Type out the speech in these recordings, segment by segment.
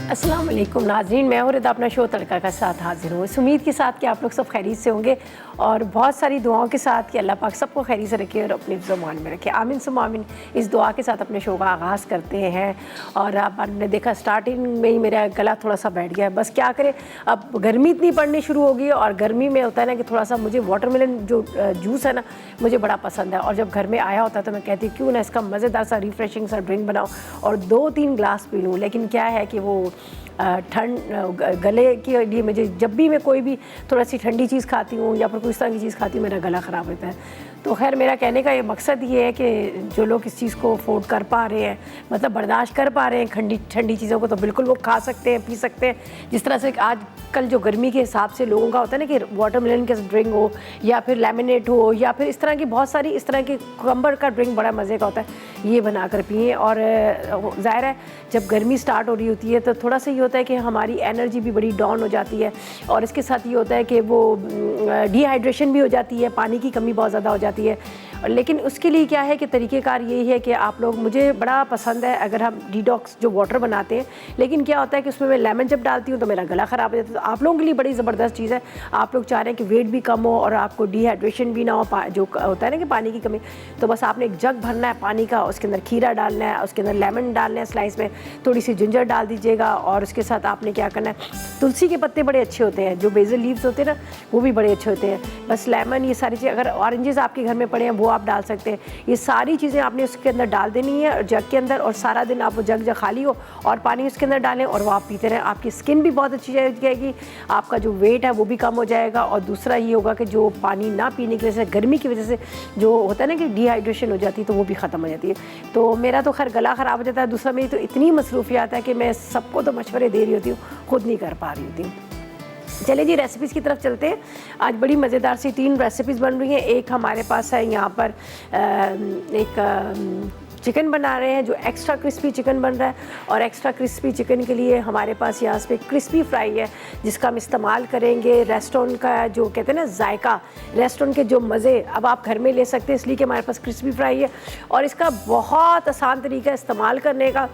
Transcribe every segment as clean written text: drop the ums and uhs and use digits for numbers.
अस्सलाम वालेकुम नाज़रीन, मैं और अपना शो तड़का का साथ हाजिर हूँ। इस उम्मीद के साथ कि आप लोग सब खैरियत से होंगे और बहुत सारी दुआओं के साथ कि अल्लाह पाक सबको खैरियत से रखे और अपने ज़मान में रखे। आमीन सुम आमीन। इस दुआ के साथ अपने शो का आगाज़ करते हैं। और आपने देखा स्टार्टिंग में ही मेरा गला थोड़ा सा बैठ गया है। बस क्या करें, अब गर्मी इतनी पड़नी शुरू होगी और गर्मी में होता है ना कि थोड़ा सा मुझे वाटरमेलन जो जूस है ना मुझे बड़ा पसंद है। और जब घर में आया होता है तो मैं कहती हूँ क्यों ना इसका मज़ेदार सा रिफ़्रेशिंग सा ड्रिंक बनाओ और 2-3 ग्लास पी लूँ। लेकिन क्या है कि वो ठंड गले के लिए मुझे जब भी मैं कोई भी थोड़ा सी ठंडी चीज़ खाती हूँ या फिर कोई इस तरह की चीज़ खाती हूँ मेरा गला ख़राब होता है। तो खैर मेरा कहने का ये मकसद ये है कि जो लोग इस चीज़ को अफोर्ड कर पा रहे हैं, मतलब बर्दाश्त कर पा रहे हैं ठंडी चीज़ों को, तो बिल्कुल वो खा सकते हैं, पी सकते हैं। जिस तरह से आजकल जो गर्मी के हिसाब से लोगों का होता है ना कि वाटरमेलन का ड्रिंक हो या फिर लेमनेड हो या फिर इस तरह की बहुत सारी इस तरह के कुकम्बर का ड्रिंक बड़ा मज़े का होता है, ये बना कर पिए। और ज़ाहिर है जब गर्मी स्टार्ट हो रही होती है तो थोड़ा सा ये होता है कि हमारी एनर्जी भी बड़ी डाउन हो जाती है और इसके साथ ये होता है कि वो डिहाइड्रेशन भी हो जाती है, पानी की कमी बहुत ज़्यादा हो जाती है। लेकिन उसके लिए क्या है कि तरीक़ेकार यही है कि आप लोग, मुझे बड़ा पसंद है अगर हम डिटॉक्स जो वाटर बनाते हैं, लेकिन क्या होता है कि उसमें मैं लेमन जब डालती हूँ तो मेरा गला ख़राब हो जाता है। तो आप लोगों के लिए बड़ी ज़बरदस्त चीज़ है। आप लोग चाह रहे हैं कि वेट भी कम हो और आपको डिहाइड्रेशन भी ना हो, जो होता है ना कि पानी की कमी, तो बस आपने एक जग भरना है पानी का, उसके अंदर खीरा डालना है, उसके अंदर लेमन डालना है स्लाइस में, थोड़ी सी जिंजर डाल दीजिएगा और उसके साथ आपने क्या करना है, तुलसी के पत्ते बड़े अच्छे होते हैं, जो बेसल लीव्स होते हैं ना वो भी बड़े अच्छे होते हैं, बस लेमन, ये सारी चीज़, अगर ऑरेंजेस आपके घर में पड़े हैं वो आप डाल सकते हैं। ये सारी चीज़ें आपने उसके अंदर डाल देनी है जग के अंदर और सारा दिन आप वो जग खाली हो और पानी उसके अंदर डालें और वो आप पीते रहें। आपकी स्किन भी बहुत अच्छी जाएगी, आपका जो वेट है वो भी कम हो जाएगा और दूसरा ये होगा कि जो पानी ना पीने की वजह से, गर्मी की वजह से जो होता है ना कि डिहाइड्रेशन हो जाती है तो वो भी ख़त्म हो जाती है। तो मेरा तो खैर गला ख़राब हो जाता है, दूसरा मेरी तो इतनी मसरूफियात है कि मैं सबको तो मशवरे दे रही होती हूँ, खुद नहीं कर पा रही होती हूँ। चले जी रेसिपीज़ की तरफ चलते हैं। आज बड़ी मज़ेदार सी 3 रेसिपीज़ बन रही हैं। एक हमारे पास है यहाँ पर एक चिकन बना रहे हैं जो एक्स्ट्रा क्रिस्पी चिकन बन रहा है और एक्स्ट्रा क्रिस्पी चिकन के लिए हमारे पास यहाँ पे क्रिस्पी फ्राई है जिसका हम इस्तेमाल करेंगे। रेस्टोरेंट का जो कहते हैं ना जायका, रेस्टोरेंट के जो मज़े अब आप घर में ले सकते हैं, इसलिए कि हमारे पास क्रिस्पी फ्राई है और इसका बहुत आसान तरीका है इस्तेमाल करने का।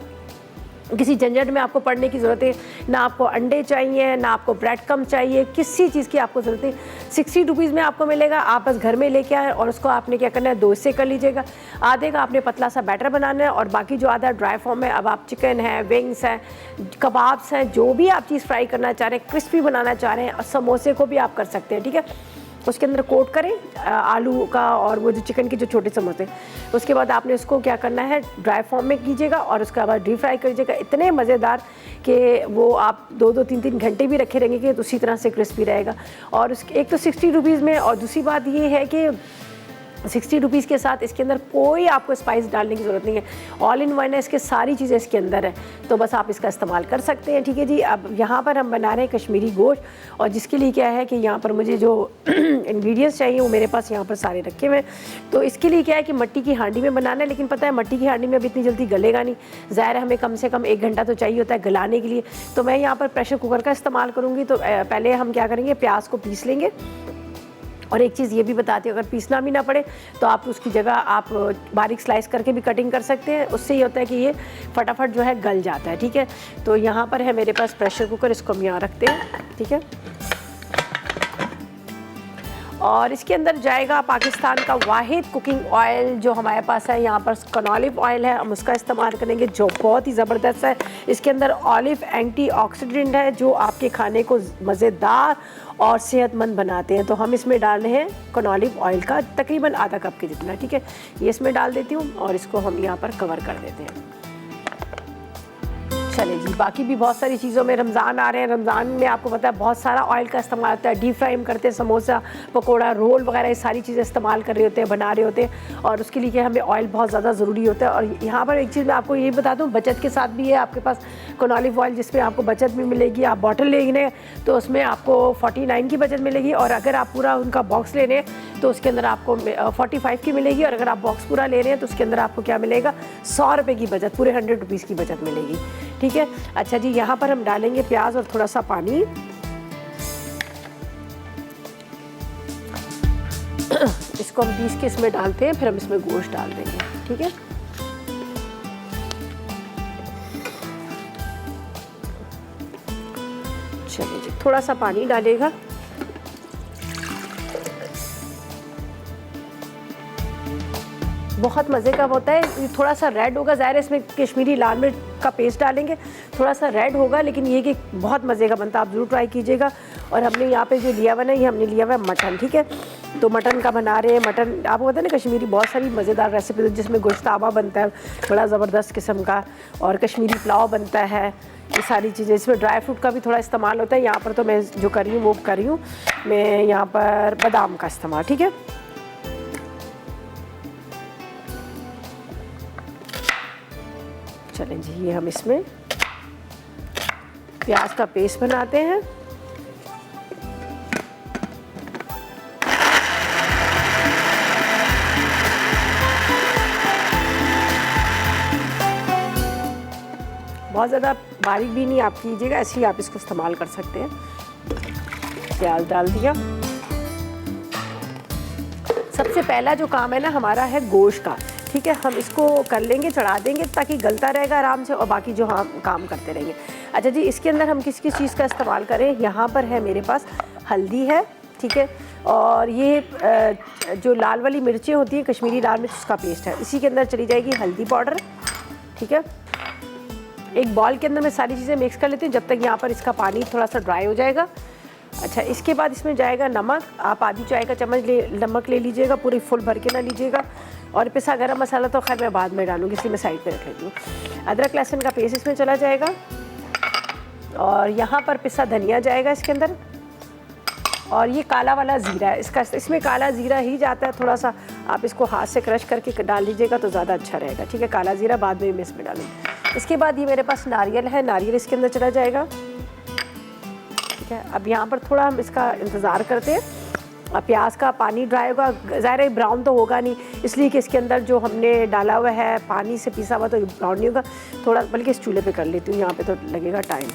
किसी झंझट में आपको पड़ने की ज़रूरत है ना, आपको अंडे चाहिए ना आपको ब्रेड कम चाहिए, किसी चीज़ की आपको ज़रूरत नहीं। 60 रुपीज़ में आपको मिलेगा, आप बस घर में लेके आए और उसको आपने क्या करना है, 2 हिस्से कर लीजिएगा। आधे का आपने पतला सा बैटर बनाना है और बाकी जो आधा ड्राई फॉर्म है, अब आप चिकन है, विंग्स हैं, कबाब्स हैं, जो भी आप चीज़ फ्राई करना चाह रहे हैं, क्रिस्पी बनाना चाह रहे हैं, और समोसे को भी आप कर सकते हैं, ठीक है। उसके अंदर कोट करें आलू का और वो जो चिकन के जो छोटे समोसे, उसके बाद आपने उसको क्या करना है, ड्राई फॉर्म में कीजिएगा और उसके बाद डीप फ्राई करिएगा। इतने मज़ेदार कि वो आप 2-2, 3-3 घंटे भी रखे रहेंगे कि तो उसी तरह से क्रिस्पी रहेगा। और उसके एक तो 60 रुपीज़ में, और दूसरी बात ये है कि 60 रुपीज़ के साथ इसके अंदर कोई आपको स्पाइस डालने की ज़रूरत नहीं है, ऑल इन वन है, इसके सारी चीज़ें इसके अंदर है, तो बस आप इसका इस्तेमाल कर सकते हैं, ठीक है जी। अब यहाँ पर हम बना रहे हैं कश्मीरी गोश्त और जिसके लिए क्या है कि यहाँ पर मुझे जो इंग्रेडिएंट्स चाहिए वो मेरे पास यहाँ पर सारे रखे हुए हैं। तो इसके लिए क्या है कि मट्टी की हांडी में बनाना है, लेकिन पता है मट्टी की हांडी में अब इतनी जल्दी गलेगा नहीं, ज़ाहिर है हमें कम से कम 1 घंटा तो चाहिए होता है गलाने के लिए। तो मैं यहाँ पर प्रेशर कुकर का इस्तेमाल करूँगी। तो पहले हम क्या करेंगे, प्याज को पीस लेंगे। और एक चीज़ ये भी बताती हूँ, अगर पीसना भी ना पड़े तो आप उसकी जगह आप बारीक स्लाइस करके भी कटिंग कर सकते हैं, उससे ये होता है कि ये फटाफट जो है गल जाता है, ठीक है। तो यहाँ पर है मेरे पास प्रेशर कुकर, इसको हम यहाँ रखते हैं, ठीक है। और इसके अंदर जाएगा पाकिस्तान का वाहिद कुकिंग ऑयल जो हमारे पास है, यहाँ पर कनॉलिव ऑयल है, हम उसका इस्तेमाल करेंगे जो बहुत ही ज़बरदस्त है। इसके अंदर ऑलिव एंटीऑक्सीडेंट है जो आपके खाने को मज़ेदार और सेहतमंद बनाते हैं। तो हम इसमें डाल रहे हैं कनॉलिव ऑयल का तकरीबन आधा कप के जितना, ठीक है। ये इसमें डाल देती हूँ और इसको हम यहाँ पर कवर कर देते हैं। चले जी, बाकी भी बहुत सारी चीज़ों में, रमज़ान आ रहे हैं, रमज़ान में आपको पता है बहुत सारा ऑयल का इस्तेमाल होता है, डीप फ्राई हम करते हैं, समोसा, पकोड़ा, रोल वगैरह ये सारी चीज़ें इस्तेमाल कर रहे होते हैं, बना रहे होते हैं, और उसके लिए हमें ऑयल बहुत ज़्यादा ज़रूरी होता है। और यहाँ पर एक चीज़ मैं आपको ये बता दूँ, बचत के साथ भी है आपके पास कनॉलिव ऑयल जिसमें आपको बचत भी मिलेगी। आप बॉटल लेंगे तो उसमें आपको 49 की बचत मिलेगी, और अगर आप पूरा उनका बॉक्स ले रहे हैं तो उसके अंदर आपको 45 की मिलेगी, और अगर आप बॉक्स पूरा ले रहे हैं तो उसके अंदर आपको क्या मिलेगा, 100 रुपये की बचत, पूरे 100 रुपीज़ की बचत मिलेगी, ठीक है। अच्छा जी, यहाँ पर हम डालेंगे प्याज और थोड़ा सा पानी। इसको हम पीस के इसमें डालते हैं, फिर हम इसमें गोश्त डाल देंगे, ठीक है। चलिए जी, थोड़ा सा पानी डालेगा। बहुत मज़े का होता है, थोड़ा सा रेड होगा, ज़ाहिर है इसमें कश्मीरी लाल मिर्च का पेस्ट डालेंगे, थोड़ा सा रेड होगा, लेकिन ये कि बहुत मज़े का बनता है, आप ज़रूर ट्राई कीजिएगा। और हमने यहाँ पे जो लिया हुआ ना, ये हमने लिया हुआ है मटन, ठीक है। तो मटन का बना रहे हैं। मटन आपको पता है ना, कश्मीरी बहुत सारी मज़ेदार रेसिपी जिसमें गोश्ताबा बनता है बड़ा ज़बरदस्त किस्म का, और कश्मीरी पुलाव बनता है, ये सारी चीज़ें। इसमें ड्राई फ्रूट का भी थोड़ा इस्तेमाल होता है। यहाँ पर तो मैं जो कर रही हूँ वो कर रही हूँ मैं यहाँ पर बादाम का इस्तेमाल, ठीक है। चलें जी, ये हम इसमें प्याज का पेस्ट बनाते हैं। बहुत ज़्यादा बारीक भी नहीं आप कीजिएगा, ऐसे ही आप इसको इस्तेमाल कर सकते हैं। प्याज डाल दिया। सबसे पहला जो काम है ना हमारा है गोश्त का, ठीक है। हम इसको कर लेंगे, चढ़ा देंगे ताकि गलता रहेगा आराम से, और बाकी जो हम काम करते रहेंगे। अच्छा जी, इसके अंदर हम किस किस चीज़ का इस्तेमाल करें। यहाँ पर है मेरे पास हल्दी है, ठीक है, और ये जो लाल वाली मिर्चें होती हैं, कश्मीरी लाल मिर्च, उसका पेस्ट है। इसी के अंदर चली जाएगी हल्दी पाउडर, ठीक है। एक बॉल के अंदर मैं सारी चीज़ें मिक्स कर लेती हूँ जब तक यहाँ पर इसका पानी थोड़ा सा ड्राई हो जाएगा। अच्छा, इसके बाद इसमें जाएगा नमक। आप आधी चाय का चम्मच नमक ले लीजिएगा, पूरी फुल भर के ना लीजिएगा। और पिसा गरम मसाला तो खैर मैं बाद में डालूँगी, इसलिए मैं साइड पे रख लेती हूँ। अदरक लहसुन का पेस्ट इसमें चला जाएगा, और यहाँ पर पिसा धनिया जाएगा इसके अंदर, और ये काला वाला ज़ीरा है इसमें काला ज़ीरा ही जाता है थोड़ा सा। आप इसको हाथ से क्रश करके डाल लीजिएगा तो ज़्यादा अच्छा रहेगा, ठीक है। काला ज़ीरा बाद में मैं इसमें डालूँगी। इसके बाद ये मेरे पास नारियल है, नारियल इसके अंदर चला जाएगा, ठीक है। अब यहाँ पर थोड़ा हम इसका इंतज़ार करते हैं। अब प्याज का पानी ड्राई होगा, ज़ाहिर है ब्राउन तो होगा नहीं, इसलिए कि इसके अंदर जो हमने डाला हुआ है पानी से पिसा हुआ, तो ब्राउन नहीं होगा थोड़ा, बल्कि इस चूल्हे पे कर लेती हूँ, यहाँ पे तो लगेगा टाइम,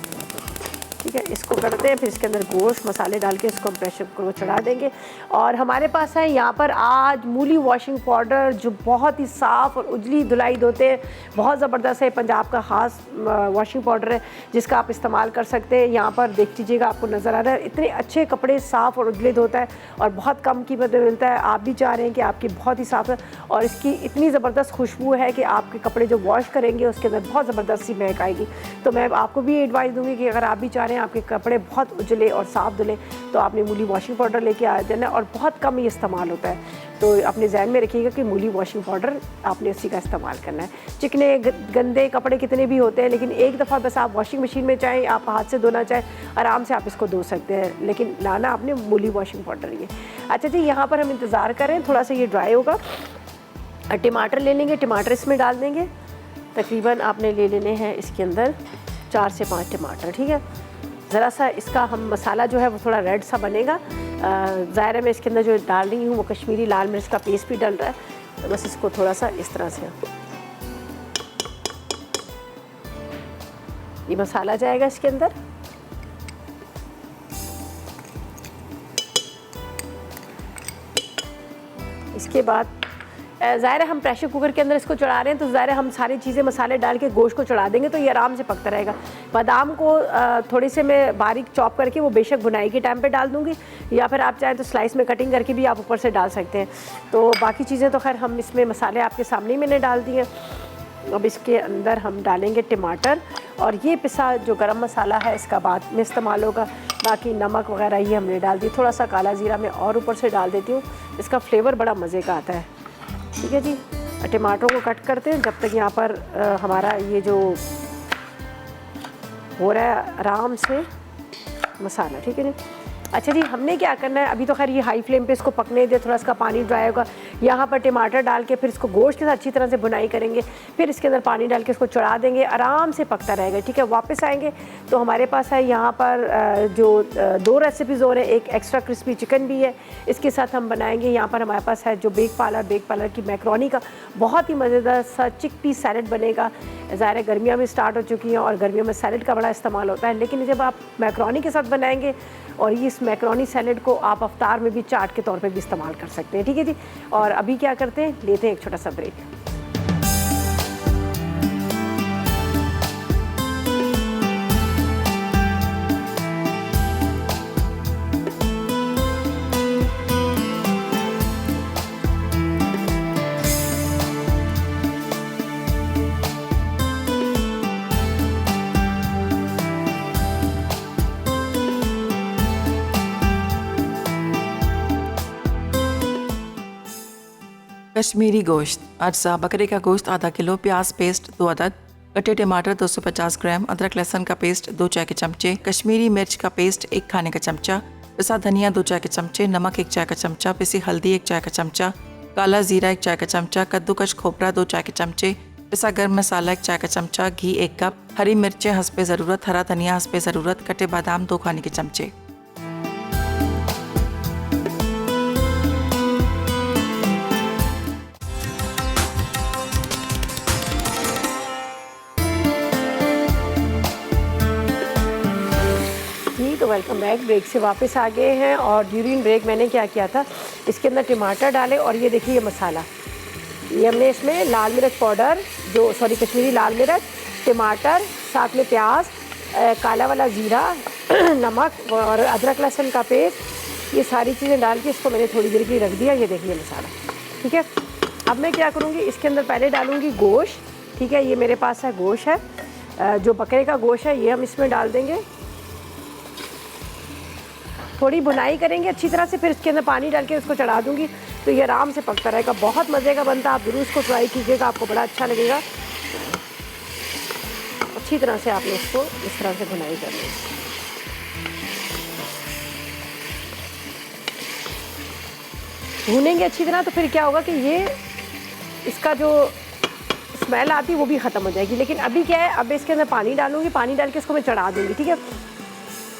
ठीक है। इसको करते हैं, फिर इसके अंदर गोश्त मसाले डाल के इसको हम प्रेशर कुकर को चढ़ा देंगे। और हमारे पास है यहाँ पर आज मूली वॉशिंग पाउडर, जो बहुत ही साफ़ और उजली धुलाई धोते हैं, बहुत ज़बरदस्त है। पंजाब का ख़ास वॉशिंग पाउडर है जिसका आप इस्तेमाल कर सकते हैं। यहाँ पर देख लीजिएगा, आपको नज़र आ रहा है, इतने अच्छे कपड़े साफ़ और उजले धोता है और बहुत कम कीमत में मिलता है। आप भी चाह रहे हैं कि आपकी बहुत ही साफ़ है, और इसकी इतनी ज़बरदस्त खुशबू है कि आपके कपड़े जो वॉश करेंगे उसके अंदर बहुत ज़बरदस्त सी महक आएगी। तो मैं आपको भी एडवाइस दूँगी कि अगर आप भी चाह रहे हैं आपके कपड़े बहुत उजले और साफ़ धुले, तो आपने मूली वॉशिंग पाउडर लेके आ जाना, और बहुत कम ये इस्तेमाल होता है। तो अपने ज़हन में रखिएगा कि मूली वॉशिंग पाउडर आपने उसी का इस्तेमाल करना है। चिकने गंदे कपड़े कितने भी होते हैं, लेकिन एक दफ़ा बस आप वॉशिंग मशीन में चाहें, आप हाथ से धोना चाहें, आराम से आप इसको धो सकते हैं, लेकिन लाना आपने मूली वॉशिंग पाउडर ये। अच्छा जी, यहाँ पर हम इंतज़ार करें, थोड़ा सा ये ड्राई होगा। टमाटर ले लेंगे, टमाटर इसमें डाल देंगे। तकरीबन आपने ले लेने हैं इसके अंदर 4 से 5 टमाटर, ठीक है। ज़रा सा इसका हम मसाला जो है वो थोड़ा रेड सा बनेगा। ज़ाहिर है मैं इसके अंदर जो डाल रही हूँ वो कश्मीरी लाल मिर्च का पेस्ट भी डल रहा है, तो बस इसको थोड़ा सा इस तरह से ये मसाला जाएगा इसके अंदर। इसके बाद ज़ाहिर है हम प्रेशर कुकर के अंदर इसको चढ़ा रहे हैं, तो ज़ाहिर है हम सारी चीज़ें मसाले डाल के गोश्त को चढ़ा देंगे तो ये आराम से पकता रहेगा। बादाम को थोड़े से मैं बारीक चॉप करके वो बेशक भुनाई के टाइम पे डाल दूँगी, या फिर आप चाहें तो स्लाइस में कटिंग करके भी आप ऊपर से डाल सकते हैं। तो बाकी चीज़ें तो खैर हम इसमें मसाले आपके सामने ही मैंने डाल दिए। अब इसके अंदर हम डालेंगे टमाटर, और ये पिसा जो गरम मसाला है इसका बाद में इस्तेमाल होगा। बाकी नमक वगैरह ये हमने डाल दी, थोड़ा सा काला ज़ीरा मैं और ऊपर से डाल देती हूँ, इसका फ्लेवर बड़ा मज़े का आता है, ठीक है जी। टमाटरों को कट करते हैं जब तक यहाँ पर हमारा ये जो हो रहा है आराम से मसाला, ठीक है जी। अच्छा जी, हमने क्या करना है, अभी तो खैर ये हाई फ्लेम पे इसको पकने दे, थोड़ा इसका पानी ड्राई होगा। यहाँ पर टमाटर डाल के फिर इसको गोश्त के साथ अच्छी तरह से भुनाई करेंगे, फिर इसके अंदर पानी डाल के इसको चढ़ा देंगे, आराम से पकता रहेगा, ठीक है। वापस आएंगे तो हमारे पास है यहाँ पर जो 2 रेसिपीज़ और है, एक एक्स्ट्रा क्रिस्पी चिकन भी है, इसके साथ हम बनाएंगे। यहाँ पर हमारे पास है जो बेक पार्लर की मैक्रोनी का बहुत ही मज़ेदार सा चिकपी सैलड बनेगा। ज़ाहिर है गर्मियाँ भी स्टार्ट हो चुकी हैं और गर्मियों में सैलड का बड़ा इस्तेमाल होता है, लेकिन जब आप मैक्रोनी के साथ बनाएंगे, और ये इस मैक्रोनी सैलड को आप अफ्तार में भी चाट के तौर पे भी इस्तेमाल कर सकते हैं, ठीक है जी। और अभी क्या करते हैं, लेते हैं एक छोटा सा ब्रेक। कश्मीरी गोश्त, अज्जा बकरे का गोश्त आधा किलो, प्याज पेस्ट 2 अदद, कटे टमाटर 250 ग्राम, अदरक लहसुन का पेस्ट 2 चाय के चमचे, कश्मीरी मिर्च का पेस्ट 1 खाने का चमचा, पिसा धनिया 2 चाय के चमचे, नमक 1 चाय का चमचा, पिसी हल्दी 1 चाय का चमचा, काला जीरा 1 चाय का चमचा, कद्दूकश खोपरा 2 चाय के चमचे, पिसा गर्म मसाला 1 चाय का चमचा, घी 1 कप, हरी मिर्चें हस्बे ज़रूरत, हरा धनिया हस्बे ज़रूरत, कटे बादाम 2 खाने के चमचे। तो वेलकम बैक। ब्रेक से वापस आ गए हैं और ड्यूरिंग ब्रेक मैंने क्या किया था, इसके अंदर टमाटर डाले और ये देखिए ये मसाला, ये हमने इसमें लाल मिर्च पाउडर कश्मीरी लाल मिर्च, टमाटर, साथ में प्याज, काला वाला ज़ीरा, नमक और अदरक लहसुन का पेस्ट, ये सारी चीज़ें डाल के इसको मैंने थोड़ी देर के लिए रख दिया। ये देखिए मसाला, ठीक है। अब मैं क्या करूँगी, इसके अंदर पहले डालूँगी गोश्त, ठीक है। ये मेरे पास है गोश्त है, जो बकरे का गोश्त है ये हम इसमें डाल देंगे। थोड़ी भुनाई करेंगे अच्छी तरह से, फिर इसके अंदर पानी डाल के उसको चढ़ा दूँगी तो ये आराम से पकता रहेगा। बहुत मज़े का बनता है, आप ज़रूर इसको ट्राई कीजिएगा, आपको बड़ा अच्छा लगेगा। अच्छी तरह से आपने इसको इस तरह से भुनाई करनी है। भूनेंगे अच्छी तरह तो फिर क्या होगा कि ये इसका जो स्मेल आती है वो भी ख़त्म हो जाएगी। लेकिन अभी क्या है, अब इसके अंदर पानी डालूँगी, पानी डाल के इसको मैं चढ़ा दूँगी, ठीक है।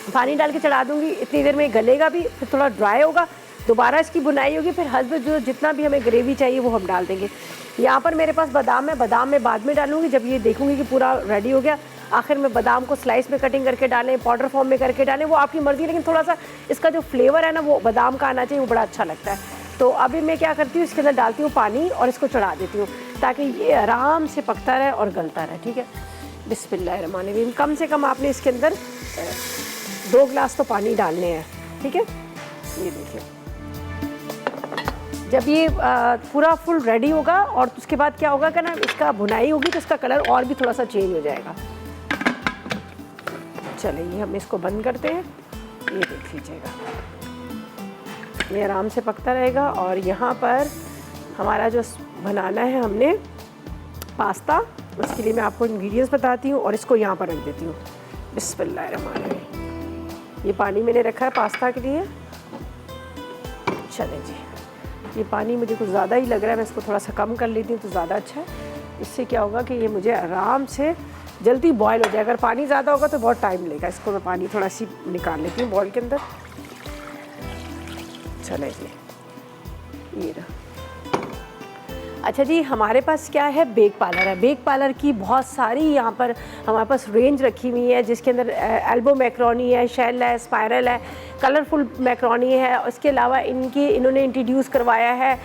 पानी डाल के चढ़ा दूँगी, इतनी देर में गलेगा भी, फिर थोड़ा ड्राई होगा, दोबारा इसकी बुनाई होगी, फिर हस्बे जो जितना भी हमें ग्रेवी चाहिए वो हम डाल देंगे। यहाँ पर मेरे पास बादाम है, बादाम मैं बाद में डालूँगी जब ये देखूँगी कि पूरा रेडी हो गया। आखिर में बादाम को स्लाइस में कटिंग करके डालें, पाउडर फॉर्म में करके डालें, वो आपकी मर्ज़ी, लेकिन थोड़ा सा इसका जो फ्लेवर है ना वो बादाम का आना चाहिए, वो बड़ा अच्छा लगता है। तो अभी मैं क्या करती हूँ, इसके अंदर डालती हूँ पानी और इसको चढ़ा देती हूँ ताकि ये आराम से पकता रहे और गलता रहे, ठीक है। बिस्मिल्लाहिर्रहमानिर्रहीम। कम से कम आपने इसके अंदर 2 गिलास तो पानी डालने हैं, ठीक है। ये देखिए जब ये पूरा फुल रेडी होगा और उसके बाद क्या होगा कि ना इसका भुनाई होगी तो इसका कलर और भी थोड़ा सा चेंज हो जाएगा। चलिए हम इसको बंद करते हैं। ये देख लीजिएगा ये आराम से पकता रहेगा। और यहाँ पर हमारा जो बनाना है हमने पास्ता, उसके लिए मैं आपको इंग्रेडिएंट्स बताती हूँ और इसको यहाँ पर रख देती हूँ। बिस्मिल्लाहिर्रहमानिर्रहीम। ये पानी मैंने रखा है पास्ता के लिए। चलें जी, ये पानी मुझे कुछ ज़्यादा ही लग रहा है, मैं इसको थोड़ा सा कम कर लेती हूँ तो ज़्यादा अच्छा है। इससे क्या होगा कि ये मुझे आराम से जल्दी बॉयल हो जाए। अगर पानी ज़्यादा होगा तो बहुत टाइम लेगा। इसको मैं पानी थोड़ा सी निकाल लेती हूँ बॉयल के अंदर। चले जी, ये रहा। अच्छा जी, हमारे पास क्या है, बेक पार्लर है। बेक पार्लर की बहुत सारी यहाँ पर हमारे पास रेंज रखी हुई है, जिसके अंदर एल्बो मैक्रोनी है, शेल है, स्पायरल है, कलरफुल मैक्रोनी है। उसके अलावा इन्होंने इंट्रोड्यूस करवाया है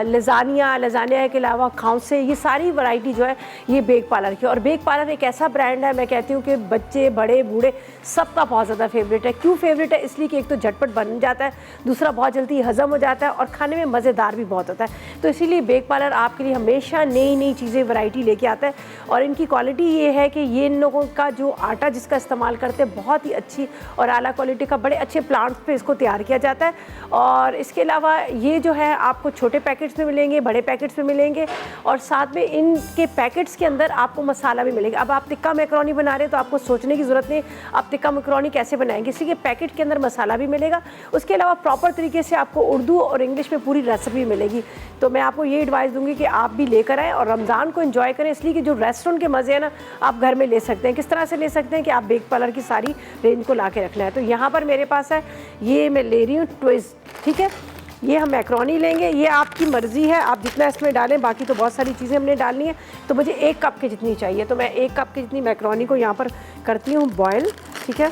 लजानिया के अलावा खाउसे। ये सारी वैरायटी जो है ये बेक पार्लर की। और बेक पार्लर एक ऐसा ब्रांड है, मैं कहती हूँ कि बच्चे बड़े बूढ़े सबका बहुत ज़्यादा फेवरेट है। क्यों फेवरेट है? इसलिए कि एक तो झटपट बन जाता है, दूसरा बहुत जल्दी हज़म हो जाता है और खाने में मज़ेदार भी बहुत होता है। तो इसीलिए बेक पार्लर आपके लिए हमेशा नई नई चीज़ें वैरायटी लेके आता है। और इनकी क्वालिटी ये है कि ये इन लोगों का जो आटा जिसका इस्तेमाल करते हैं बहुत ही अच्छी और आला क्वालिटी का, बड़े अच्छे प्लांट्स पे इसको तैयार किया जाता है। और इसके अलावा ये जो है आपको छोटे पैकेट्स में मिलेंगे, बड़े पैकेट्स में मिलेंगे और साथ में इनके पैकेट्स के अंदर आपको मसाला भी मिलेगा। अब आप टिक्का मैक्रोनी बना रहे हैं तो आपको सोचने की ज़रूरत नहीं आप टिक्का मैक्रोनी कैसे बनाएंगे, इसी के पैकेट के अंदर मसाला भी मिलेगा। उसके अलावा प्रॉपर तरीके से आपको उर्दू और इंग्लिश में पूरी रेसिपी मिलेगी। तो मैं आपको ये एडवाइस दूंगी कि आप भी लेकर आएँ और रमज़ान को एंजॉय करें। इसलिए कि जो रेस्टोरेंट के मज़े हैं ना, आप घर में ले सकते हैं। किस तरह से ले सकते हैं कि आप बेक पार्लर की सारी रेंज को ला के रखना है। तो यहाँ पर मेरे पास है, ये मैं ले रही हूँ ट्विस्ट, ठीक है। ये हम मैक्रोनी लेंगे, ये आपकी मर्ज़ी है, आप जितना इसमें डालें। बाकी तो बहुत सारी चीज़ें हमने डालनी है। तो मुझे 1 कप के जितनी चाहिए, तो मैं 1 कप की जितनी मैक्रोनी को यहाँ पर करती हूँ बॉयल, ठीक है।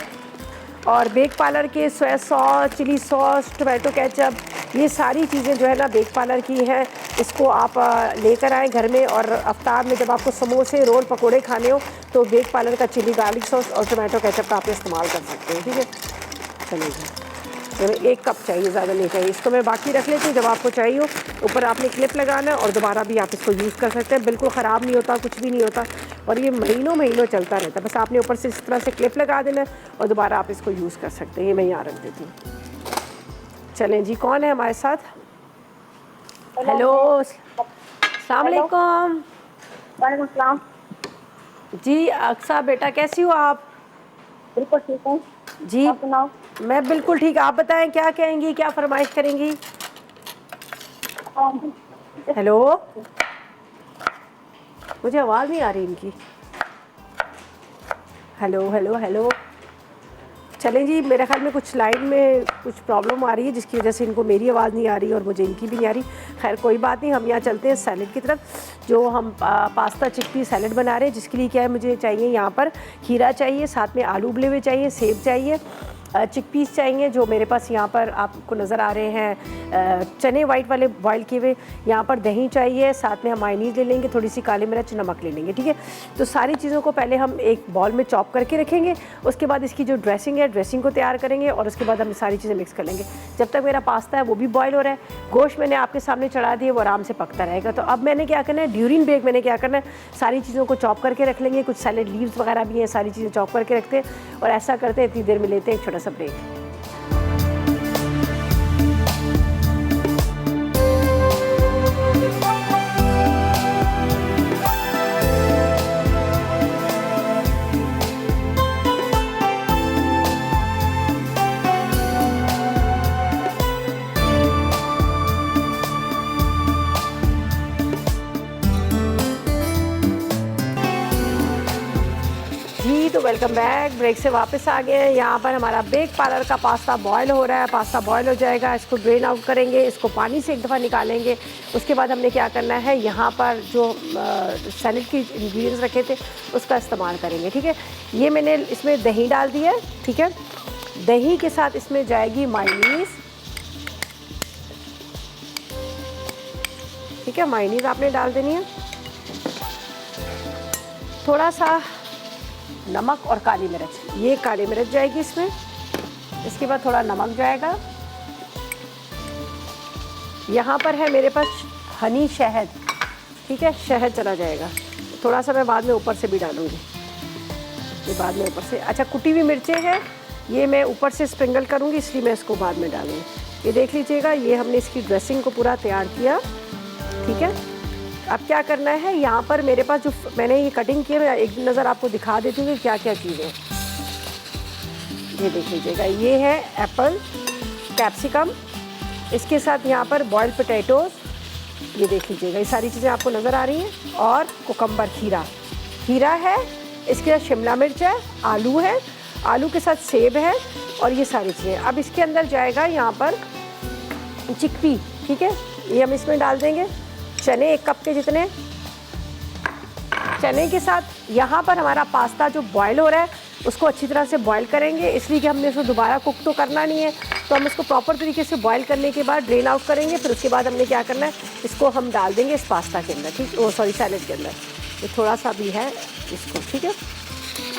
और बेक पार्लर के soya sauce, chilli sauce, tomato ketchup, ये सारी चीज़ें जो है ना बेक पार्लर की हैं। इसको आप लेकर आएँ घर में। और अफ्तार में जब आपको समोसे, रोल, पकोड़े खाने हो तो बेक पार्लर का चिली गार्लिक सॉस और टोमेटो केचप का आप इस्तेमाल कर सकते हैं, ठीक है। चलिए, तो 1 कप चाहिए, ज़्यादा नहीं चाहिए। इसको मैं बाकी रख लेती हूँ, जब आपको चाहिए हो ऊपर आपने क्लिप लगाना है और दोबारा भी आप इसको यूज़ कर सकते हैं। बिल्कुल ख़राब नहीं होता, कुछ भी नहीं होता और ये महीनों चलता रहता है। बस आपने ऊपर से इस तरह से क्लिप लगा देना है और दोबारा आप इसको यूज़ कर सकते हैं। ये मैं यहाँ रख देती हूँ। चलें जी, कौन है हमारे साथ? हेलो, अस्सलाम वालेकुम। वालेकुम सलाम। जी अक्सा बेटा, कैसी हो आप? बिल्कुल ठीक हूँ। जी आप सुनाओ। मैं बिल्कुल ठीक। आप बताएं, क्या कहेंगी, क्या फरमाइश करेंगी? हेलो, मुझे आवाज़ नहीं आ रही इनकी। Hello hello hello. चलें जी, मेरे ख्याल में कुछ लाइन में कुछ प्रॉब्लम आ रही है जिसकी वजह से इनको मेरी आवाज़ नहीं आ रही और मुझे इनकी भी नहीं आ रही। खैर कोई बात नहीं, हम यहाँ चलते हैं सैलेड की तरफ। जो हम पास्ता चिकपी सैलेड बना रहे हैं, जिसके लिए क्या है, मुझे चाहिए यहाँ पर खीरा चाहिए, साथ में आलू उबले हुए चाहिए, सेब चाहिए, चिकपीस चाहिए जो मेरे पास यहाँ पर आपको नज़र आ रहे हैं, चने वाइट वाले बॉयल किए हुए। यहाँ पर दही चाहिए, साथ में हम मायनीज़ ले लेंगे, थोड़ी सी काली मिर्च, नमक ले लेंगे। ठीक है, तो सारी चीज़ों को पहले हम एक बॉल में चॉप करके रखेंगे। उसके बाद इसकी जो ड्रेसिंग है, ड्रेसिंग को तैयार करेंगे और उसके बाद हम सारी चीज़ें मिक्स कर लेंगे। जब तक मेरा पास्ता है वो भी बॉयल हो रहा है, गोश्त मैंने आपके सामने चढ़ा दिए, वो आराम से पकता रहेगा। तो अब मैंने क्या करना है, ड्यूरिंग ब्रेक मैंने क्या करना है, सारी चीज़ों को चॉप करके रख लेंगे। कुछ सैलेड लीव्स वगैरह भी हैं, सारी चीज़ें चॉप करके रखते हैं और ऐसा करते हैं। इतनी देर में लेते हैं एक छोटा सा ब्रेक। तो वेलकम बैक। ब्रेक से वापस आ गए हैं। यहाँ पर हमारा बेक पार्लर का पास्ता बॉयल हो रहा है। पास्ता बॉयल हो जाएगा, इसको ड्रेन आउट करेंगे, इसको पानी से एक दफ़ा निकालेंगे। उसके बाद हमने क्या करना है, यहाँ पर जो सैलेड की इंग्रेडिएंट्स रखे थे उसका इस्तेमाल करेंगे। ठीक है, ये मैंने इसमें दही डाल दिया है। ठीक है, दही के साथ इसमें जाएगी मायोनीज़। ठीक है, मायोनीज़ आपने डाल देनी है, थोड़ा सा नमक और काली मिर्च। ये काली मिर्च जाएगी इसमें। इसके बाद थोड़ा नमक जाएगा। यहाँ पर है मेरे पास हनी शहद। ठीक है, शहद चला जाएगा। थोड़ा सा मैं बाद में ऊपर से भी डालूँगी, ये बाद में ऊपर से। अच्छा, कुटी हुई मिर्चें हैं, ये मैं ऊपर से स्प्रिंगल करूँगी, इसलिए मैं इसको बाद में डालूँगी। ये देख लीजिएगा, ये हमने इसकी ड्रेसिंग को पूरा तैयार किया। ठीक है, अब क्या करना है, यहाँ पर मेरे पास जो मैंने ये कटिंग की है, एक नज़र आपको दिखा देती हूँ कि क्या क्या चीज़ें। ये देख लीजिएगा, ये है एप्पल, कैप्सिकम, इसके साथ यहाँ पर बॉइल्ड पोटैटोज़, ये देख लीजिएगा, ये सारी चीज़ें आपको नज़र आ रही हैं। और कुकम्बर, खीरा है, इसके साथ शिमला मिर्च है, आलू है, आलू के साथ सेब है और ये सारी चीज़ें। अब इसके अंदर जाएगा यहाँ पर चिकपी। ठीक है, ये हम इसमें डाल देंगे। चने 1 कप के जितने, चने के साथ यहाँ पर हमारा पास्ता जो बॉयल हो रहा है उसको अच्छी तरह से बॉयल करेंगे, इसलिए कि हमने इसको दोबारा कुक तो करना नहीं है। तो हम इसको प्रॉपर तरीके से बॉयल करने के बाद ड्रेन आउट करेंगे। फिर उसके बाद हमने क्या करना है, इसको हम डाल देंगे इस पास्ता के अंदर। ठीक, वो सॉरी सैलेड के अंदर। ये थोड़ा सा भी है इसको। ठीक है,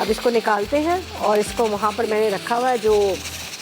अब इसको निकालते हैं और इसको वहाँ पर मैंने रखा हुआ है, जो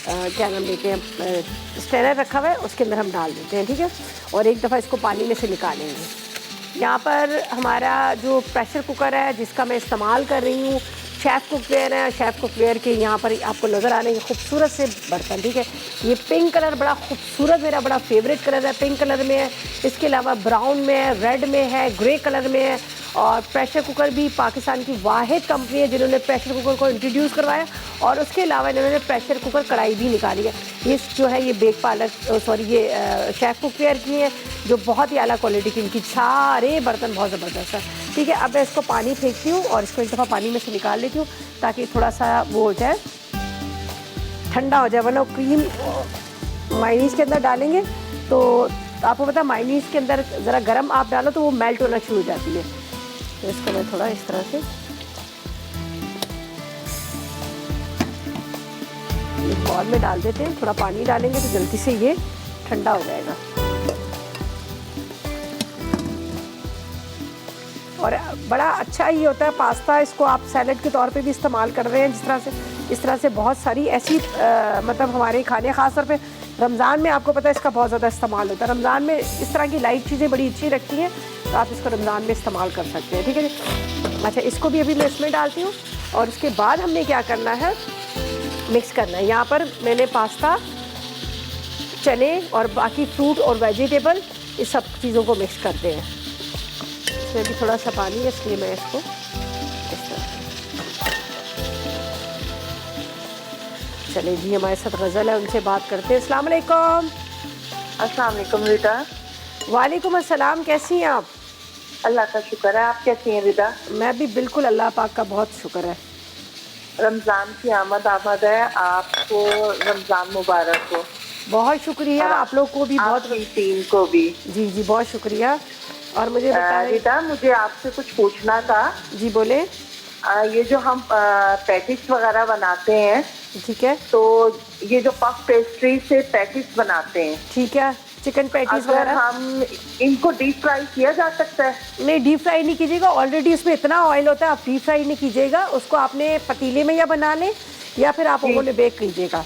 क्या नाम देते हैं, स्ट्रेनर रखा हुआ है, उसके अंदर हम डाल देते हैं। ठीक है, और एक दफ़ा इसको पानी में से निकालेंगे। यहाँ पर हमारा जो प्रेशर कुकर है जिसका मैं इस्तेमाल कर रही हूँ, शेफ़ कुकवेयर है। शेफ़ कुकवेयर के यहाँ पर आपको नज़र आने के खूबसूरत से बर्तन। ठीक है, ये पिंक कलर बड़ा खूबसूरत, मेरा बड़ा फेवरेट कलर है, पिंक कलर में है। इसके अलावा ब्राउन में है, रेड में है, ग्रे कलर में है। और प्रेशर कुकर भी पाकिस्तान की वाहिद कंपनी है जिन्होंने प्रेशर कुकर को इंट्रोड्यूस करवाया। और उसके अलावा इन्होंने प्रेशर कुकर कढ़ाई भी निकाली है। ये जो है, ये बेक पार्लर सॉरी ये शेफ़ कुकवेयर की है, जो बहुत ही आला क्वालिटी की, इनकी सारे बर्तन बहुत ज़बरदस्त है। ठीक है, अब मैं इसको पानी फेंकती हूँ और इसको एक दफ़ा पानी में से निकाल लेती हूँ ताकि थोड़ा सा वो हो जाए, ठंडा हो जाए। वरना क्रीम मायोनीज़ के अंदर डालेंगे तो आपको पता है, मायोनीज़ के अंदर ज़रा गर्म आप डालो तो वो मेल्ट होना शुरू हो जाती है। तो इसको मैं थोड़ा इस तरह से एक बॉल में डाल देते हैं। थोड़ा पानी डालेंगे तो जल्दी से ये ठंडा हो जाएगा। और बड़ा अच्छा ये होता है पास्ता, इसको आप सैलेड के तौर पे भी इस्तेमाल कर रहे हैं। इस तरह से बहुत सारी ऐसी मतलब हमारे खाने, ख़ास तौर पे रमज़ान में आपको पता है इसका बहुत ज़्यादा इस्तेमाल होता है। रमज़ान में इस तरह की लाइट चीज़ें बड़ी अच्छी लगती हैं, तो आप इसको रमज़ान में इस्तेमाल कर सकते हैं। ठीक है जी। अच्छा, इसको भी अभी मैं इसमें डालती हूँ और उसके बाद हमने क्या करना है, मिक्स करना है। यहाँ पर मैंने पास्ता, चने और बाकी फ्रूट और वेजिटेबल, इस सब चीज़ों को मिक्स करते हैं। इसमें भी थोड़ा सा पानी है, इसलिए मैं इसको इस तरह। चलिए जी, हमारे साथ गज़ल है, उनसे बात करते हैं। अस्सलाम वालेकुम। अस्सलाम वालेकुम रिदा। वालेकुम अस्सलाम, कैसी हैं आप? अल्लाह का शुक्र है, आप कैसी हैं रिदा? मैं भी बिल्कुल, अल्लाह पाक का बहुत शुक्र है। रमज़ान की आमद है, आपको रमज़ान मुबारक हो। बहुत शुक्रिया, आप लोग को भी बहुत। आपकी टीम को भी। जी जी, बहुत शुक्रिया। और मुझे बताएं रिदा, मुझे आपसे कुछ पूछना था। जी बोले। ये जो हम पैटिस वगैरह बनाते हैं, ठीक है, तो ये जो पफ पेस्ट्री से पैटिस बनाते हैं, ठीक है, चिकन पैटीज अगर वगैरह। हम इनको डीप फ्राई किया जा सकता है? नहीं, डीप फ्राई नहीं कीजिएगा, ऑलरेडी उसमें इतना ऑयल होता है, आप डीप फ्राई नहीं कीजिएगा उसको। आपने पतीले में या बना लें या फिर आप ओवन में बेक कीजिएगा।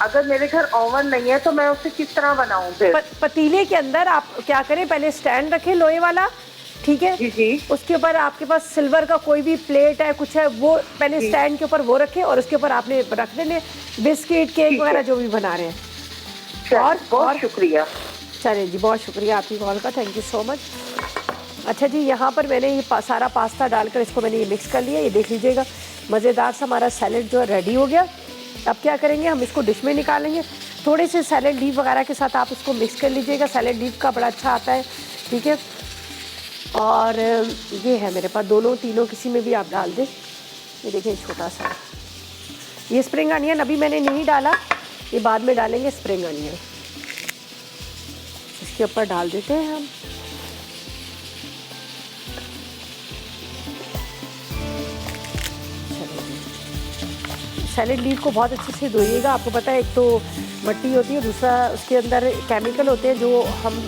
अगर मेरे घर ओवन नहीं है तो मैं उसे किस तरह बनाऊं फिर? पतीले के अंदर आप क्या करें, पहले स्टैंड रखें लोहे वाला, ठीक है जी जी। उसके ऊपर आपके पास सिल्वर का कोई भी प्लेट है, कुछ है, वो पहले स्टैंड के ऊपर वो रखें और उसके ऊपर आपने रख देने बिस्किट, केक वगैरह जो भी बना रहे हैं। और बहुत शुक्रिया। चलिए जी, बहुत शुक्रिया आपकी कॉल का, थैंक यू सो मच। अच्छा जी, यहाँ पर मैंने ये सारा पास्ता डालकर इसको मैंने ये मिक्स कर लिया। ये देख लीजिएगा, मज़ेदार सा हमारा सैलेड जो है रेडी हो गया। अब क्या करेंगे, हम इसको डिश में निकालेंगे। थोड़े से सैलेड लीफ वगैरह के साथ आप इसको मिक्स कर लीजिएगा, सैलेड लीफ का बड़ा अच्छा आता है, ठीक है। और ये है मेरे पास, दोनों तीनों किसी में भी आप डाल दें। ये देखिए छोटा सा, ये स्प्रिंग अनियन अभी मैंने नहीं डाला, ये बाद में डालेंगे स्प्रिंग अनियन। इसके ऊपर डाल देते हैं हम। सैलेड लीफ को बहुत अच्छे से धोइएगा। आपको पता है, एक तो मट्टी होती है, दूसरा उसके अंदर केमिकल होते हैं जो हम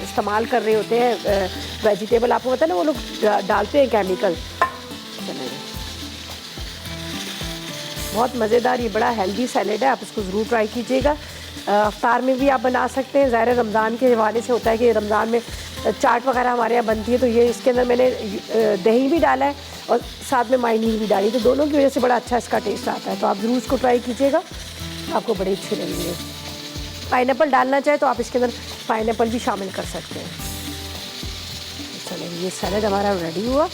इस्तेमाल कर रहे होते हैं वेजिटेबल। आपको पता है ना, वो लोग डालते हैं केमिकल। बहुत मज़ेदार, ये बड़ा हेल्दी सैलेड है, आप इसको ज़रूर ट्राई कीजिएगा। अफ्तार में भी आप बना सकते हैं। ज़ाहिर रमज़ान के हवाले से होता है कि रमज़ान में चाट वगैरह हमारे यहाँ बनती है, तो ये इसके अंदर मैंने दही भी डाला है और साथ में मायनीज़ भी डाली, तो दोनों की वजह से बड़ा अच्छा इसका टेस्ट आता है। तो आप ज़रूर इसको ट्राई कीजिएगा, आपको बड़ी अच्छी लगेगी। पाइनएप्पल डालना चाहे तो आप इसके अंदर पाइनएप्पल भी शामिल कर सकते हैं। चलिए, ये सैलेड हमारा रेडी हुआ।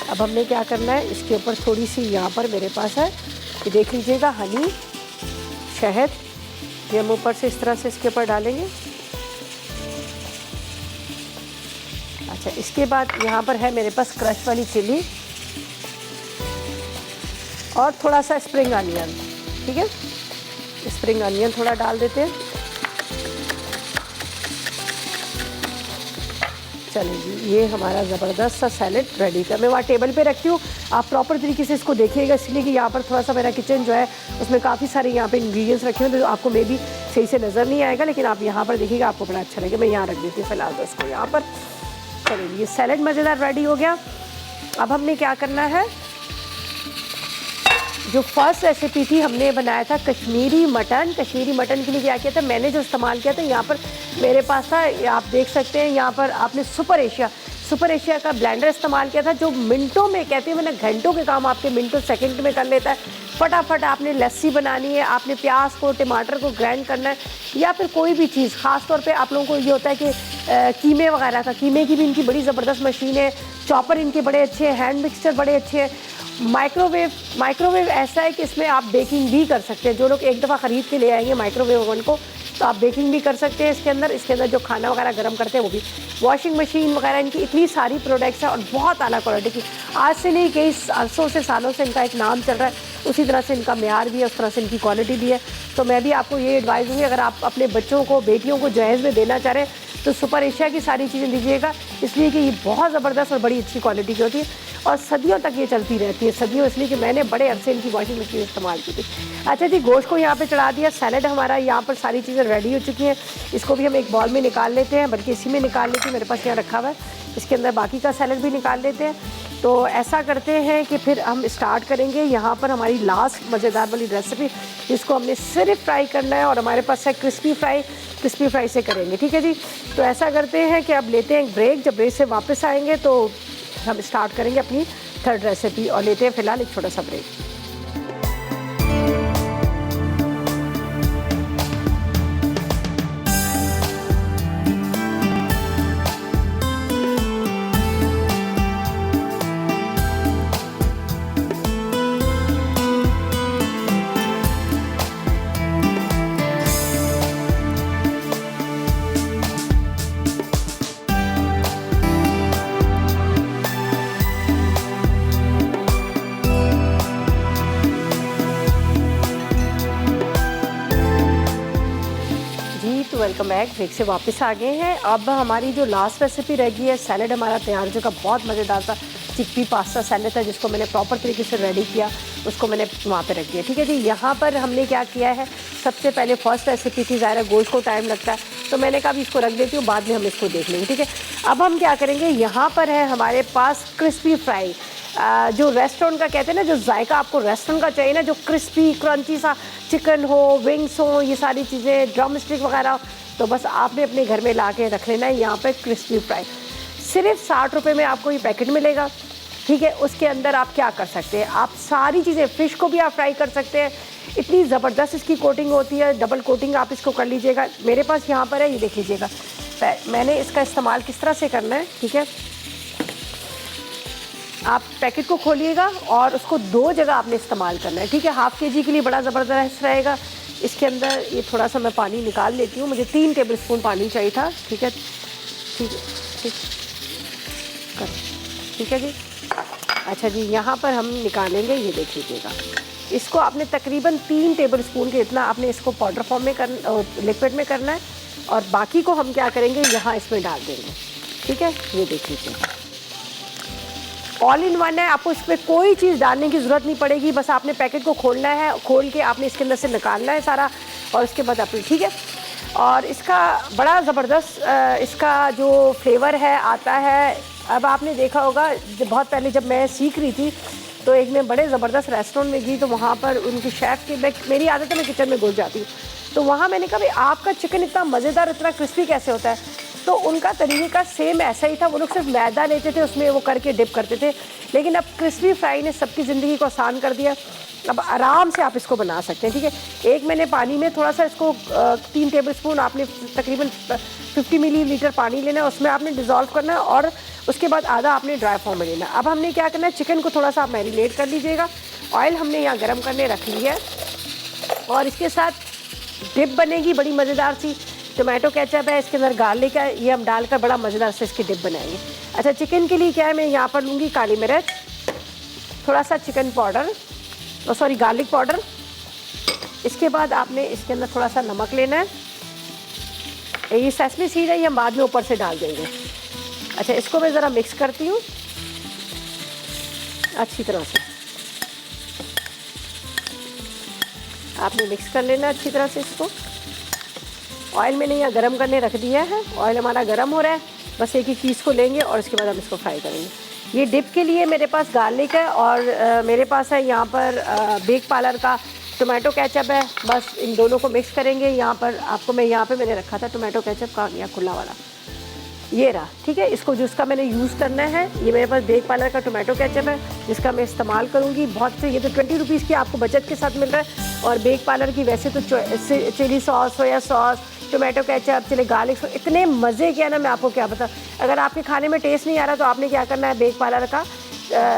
अब हमने क्या करना है, इसके ऊपर थोड़ी सी यहाँ पर मेरे पास है, ये देख लीजिएगा, हनी, शहद, ये हम ऊपर से इस तरह से इसके ऊपर डालेंगे। अच्छा, इसके बाद यहाँ पर है मेरे पास क्रश वाली चिली और थोड़ा सा स्प्रिंग अनियन, ठीक है। स्प्रिंग अनियन थोड़ा डाल देते हैं। चलिए जी, ये हमारा ज़बरदस्त सा सैलेड रेडी का मैं वहाँ टेबल पे रखती हूँ। आप प्रॉपर तरीके से इसको देखिएगा, इसलिए कि यहाँ पर थोड़ा सा मेरा किचन जो है उसमें काफ़ी सारे यहाँ पे इंग्रेडिएंट्स रखे हुए हैं, तो आपको मे भी सही से नज़र नहीं आएगा, लेकिन आप यहाँ पर देखिएगा, आपको बड़ा अच्छा लगेगा। मैं यहाँ रख देती हूँ फ़िलहाल तो इसको यहाँ पर। चलिए, ये सैलेड मज़ेदार रेडी हो गया। अब हमने क्या करना है, जो फर्स्ट रेसिपी थी हमने बनाया था कश्मीरी मटन। कश्मीरी मटन के लिए क्या किया था, मैंने जो इस्तेमाल किया था, यहाँ पर मेरे पास था, आप देख सकते हैं यहाँ पर, आपने सुपर एशिया का ब्लेंडर इस्तेमाल किया था, जो मिनटों में, कहते हैं मैंने घंटों के काम आपके मिनटों सेकंड में कर लेता है। फटाफट आपने लस्सी बनानी है, आपने प्याज को, टमाटर को ग्राइंड करना है, या फिर कोई भी चीज़, ख़ास तौर पे आप लोगों को ये होता है कि कीमे वगैरह का, कीमे की भी इनकी बड़ी ज़बरदस्त मशीन है, चॉपर इनके बड़े अच्छे हैं, हैंड मिक्सचर बड़े अच्छे हैं। माइक्रोवेव ऐसा है कि इसमें आप बेकिंग भी कर सकते हैं। जो लोग एक दफ़ा ख़रीद के ले आएंगे माइक्रोवेव ओवन को, तो आप बेकिंग भी कर सकते हैं इसके अंदर जो खाना वगैरह गर्म करते हैं वो भी। वॉशिंग मशीन वगैरह, इनकी इतनी सारी प्रोडक्ट्स हैं और बहुत आला क्वालिटी की। आज से नहीं, कई अरसों से, सालों से इनका एक नाम चल रहा है, उसी तरह से इनका मेयार भी है, उस तरह से इनकी क्वालिटी भी है। तो मैं भी आपको ये एडवाइस दूँगी, अगर आप अपने बच्चों को, बेटियों को जहेज़ में देना चाह रहे हैं तो सुपर एशिया की सारी चीज़ें दीजिएगा, इसलिए कि ये बहुत ज़बरदस्त और बड़ी अच्छी क्वालिटी की होती है और सदियों तक ये चलती रहती है। सदियों इसलिए कि मैंने बड़े अरसे इनकी वॉशिंग मशीन इस्तेमाल की थी। अच्छा जी, गोश्त को यहाँ पे चढ़ा दिया, सैलेड हमारा यहाँ पर सारी चीज़ें रेडी हो चुकी हैं। इसको भी हम एक बॉल में निकाल लेते हैं, बल्कि इसी में निकाल लेते हैं, मेरे पास यहाँ रखा हुआ है। इसके अंदर बाकी का सैलेड भी निकाल लेते हैं। तो ऐसा करते हैं कि फिर हम स्टार्ट करेंगे यहाँ पर हमारी लास्ट मज़ेदार वाली रेसिपी, जिसको हमने सिर्फ फ्राई करना है और हमारे पास है क्रिस्पी फ्राई से करेंगे, ठीक है जी। तो ऐसा करते हैं कि अब लेते हैं एक ब्रेक, जब ब्रेक से वापस आएंगे तो हम स्टार्ट करेंगे अपनी थर्ड रेसिपी, और लेते हैं फ़िलहाल एक छोटा सा ब्रेक। Welcome back. ब्रेक से वापस आ गए हैं। अब हमारी जो लास्ट रेसिपी रह गई है, सैलड हमारा तैयार हो चुका। बहुत मज़ेदार सा चिकपी पास्ता सैलड था जिसको मैंने प्रॉपर तरीके से रेडी किया, उसको मैंने वहाँ पे रख दिया। ठीक है जी, यहाँ पर हमने क्या किया है, सबसे पहले फर्स्ट रेसिपी थी, ज़ाहिर गोश्त को टाइम लगता है तो मैंने कहा इसको रख देती हूँ, बाद में हम इसको देख लेंगे। ठीक है, अब हम क्या करेंगे, यहाँ पर है हमारे पास क्रिस्पी फ्राई, जो रेस्टोरेंट का कहते हैं ना, जो जायका आपको रेस्टोरेंट का चाहिए ना, जो क्रिस्पी क्रंची सा चिकन हो, विंग्स हो, ये सारी चीज़ें, ड्रम स्टिक वगैरह, तो बस आपने अपने घर में ला के रख लेना है। यहाँ पे क्रिस्पी फ्राई सिर्फ 60 रुपये में आपको ये पैकेट मिलेगा। ठीक है, उसके अंदर आप क्या कर सकते हैं, आप सारी चीज़ें, फ़िश को भी आप फ्राई कर सकते हैं। इतनी ज़बरदस्त इसकी कोटिंग होती है, डबल कोटिंग आप इसको कर लीजिएगा। मेरे पास यहाँ पर है, ये देख लीजिएगा मैंने इसका इस्तेमाल किस तरह से करना है। ठीक है, आप पैकेट को खोलिएगा और उसको 2 जगह आपने इस्तेमाल करना है। ठीक है, हाफ़ केजी के लिए बड़ा ज़बरदस्त रहेगा। इसके अंदर ये थोड़ा सा मैं पानी निकाल लेती हूँ, मुझे 3 टेबलस्पून पानी चाहिए था। ठीक है, ठीक है, ठीक करो, ठीक है जी। अच्छा जी, यहाँ पर हम निकालेंगे, ये देख लीजिएगा, इसको आपने तकरीबन 3 टेबलस्पून के इतना आपने इसको पाउडर फॉर्म में लिक्विड में करना है, और बाकी को हम क्या करेंगे, यहाँ इसमें डाल देंगे। ठीक है, ये देख लीजिएगा, ऑल इन वन है, आपको इसमें कोई चीज़ डालने की ज़रूरत नहीं पड़ेगी। बस आपने पैकेट को खोलना है, खोल के आपने इसके अंदर से निकालना है सारा, और उसके बाद आपने, ठीक है। और इसका बड़ा ज़बरदस्त इसका जो फ्लेवर है आता है। अब आपने देखा होगा, बहुत पहले जब मैं सीख रही थी तो एक मैं बड़े ज़बरदस्त रेस्टोरेंट में गई, तो वहाँ पर उनकी शेफ़ की, मेरी आदत है मैं किचन में घुस जाती हूँ, तो वहाँ मैंने कहा भाई आपका चिकन इतना मज़ेदार, इतना क्रिस्पी कैसे होता है, तो उनका तरीका सेम ऐसा ही था। वो लोग सिर्फ मैदा लेते थे, उसमें वो करके डिप करते थे, लेकिन अब क्रिस्पी फ्राई ने सबकी ज़िंदगी को आसान कर दिया। अब आराम से आप इसको बना सकते हैं। ठीक है, एक मैंने पानी में थोड़ा सा इसको 3 टेबलस्पून, आपने तकरीबन 50 मिलीलीटर पानी लेना है, उसमें आपने डिज़ोल्व करना है, और उसके बाद आधा आपने ड्राई फॉर्म में लेना है। अब हमने क्या करना है, चिकन को थोड़ा सा आप मैरिनेट कर लीजिएगा। ऑयल हमने यहाँ गर्म करने रख लिया है, और इसके साथ डिप बनेगी बड़ी मज़ेदार सी। टोमेटो केचप है, इसके अंदर गार्लिक है, ये हम डालकर बड़ा मज़ेदार से इसकी डिप बनाएंगे। अच्छा, चिकन के लिए क्या है, मैं यहाँ पर लूँगी काली मिर्च, थोड़ा सा chicken powder, sorry garlic powder. इसके बाद आपने इसके अंदर थोड़ा सा नमक लेना है। ये सेसमी सीड है, ये हम बाद में ऊपर से डाल देंगे। अच्छा, इसको मैं ज़रा मिक्स करती हूँ अच्छी तरह से, आपने मिक्स कर लेना अच्छी तरह से इसको। ऑयल मैंने यहाँ गरम करने रख दिया है, ऑयल हमारा गरम हो रहा है, बस एक पीस को लेंगे और इसके बाद हम इसको फ्राई करेंगे। ये डिप के लिए मेरे पास गार्लिक है, और मेरे पास है यहाँ पर बेक पार्लर का टोमेटो केचप है। बस इन दोनों को मिक्स करेंगे। यहाँ पर आपको मैं यहाँ पे मैंने रखा था टोमेटो केचप का, या खुला वाला, ये रहा। ठीक है, इसको जिसका मैंने यूज़ करना है, ये मेरे पास बेक पार्लर का टोमेटो केचप है जिसका मैं इस्तेमाल करूँगी। बहुत से, ये तो 20 रुपीज़ की आपको बचत के साथ मिल रहा है, और बेक पार्लर की वैसे तो chilli sauce, soya sauce, tomato ketchup, chilli garlic sauce, इतने मज़े के है ना, मैं आपको क्या बताऊँ। अगर आपके खाने में टेस्ट नहीं आ रहा तो आपने क्या करना है, बेक पार्लर का